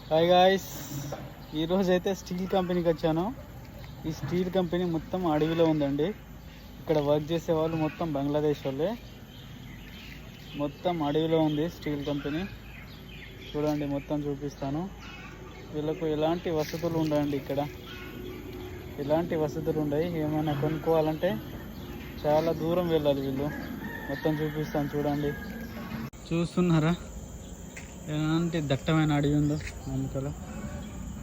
Hi guys, ఈరోజు అయితే steel కంపెనీకి వచ్చాను. ఈ స్టీల్ కంపెనీ మొత్తం అడవిలో ఉందండి. ఇక్కడ వర్క్ చేసే వాళ్ళు మొత్తం బంగ్లాదేశ్ వాళ్ళే. మొత్తం అడవిలో ఉంది స్టీల్ కంపెనీ. చూడండి, మొత్తం చూపిస్తాను. వీళ్ళకు ఎలాంటి వసతులు ఉండవండి. ఇక్కడ ఎలాంటి వసతులు ఉండవు. ఏమైనా కొనుక్కోవాలంటే చాలా దూరం వెళ్ళాలి వీళ్ళు. మొత్తం చూపిస్తాను చూడండి. చూస్తున్నారా ఎలాంటి దట్టమైన అడవి ఉందో వెనకాల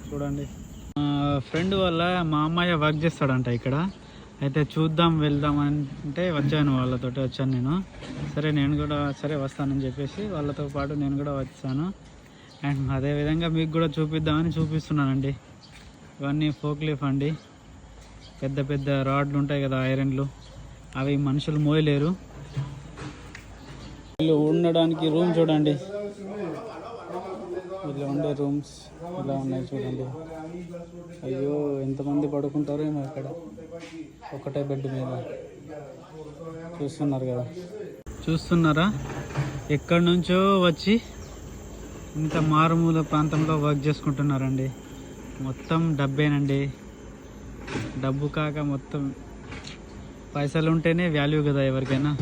చూడండి. ఫ్రెండ్ వల్ల మా అమ్మాయి వర్క్ చేస్తాడంట ఇక్కడ. అయితే చూద్దాం వెళ్దాం అంటే వచ్చాను, వాళ్ళతో వచ్చాను నేను. నేను కూడా వస్తానని చెప్పేసి వాళ్ళతో పాటు నేను కూడా వచ్చాను. అండ్ అదేవిధంగా మీకు కూడా చూపిద్దామని చూపిస్తున్నానండి. ఇవన్నీ ఫోక్లీఫ్ అండి. పెద్ద పెద్ద రాడ్లు ఉంటాయి కదా, ఐరన్లు, అవి మనుషులు మోయలేరు. వీళ్ళు ఉండడానికి రూమ్ చూడండి. ఇలా ఉండే రూమ్స్ ఇలా ఉన్నాయి చూడండి. అయ్యో, ఎంతమంది పడుకుంటారో ఏమో ఇక్కడ ఒకటే బెడ్ మీద. చూస్తున్నారా ఎక్కడి నుంచో వచ్చి ఇంత మారుమూల ప్రాంతంలో వర్క్ చేసుకుంటున్నారండి. మొత్తం డబ్బేనండి. డబ్బు కాక మొత్తం పైసలు ఉంటేనే వాల్యూ కదా ఎవరికైనా.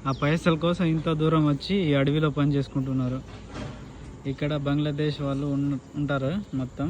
ఆ పైసల కోసం ఇంత దూరం వచ్చి ఈ అడవిలో పని చేసుకుంటున్నారు. ఇక్కడ బంగ్లాదేశ్ వాళ్ళు ఉంటారు మొత్తం.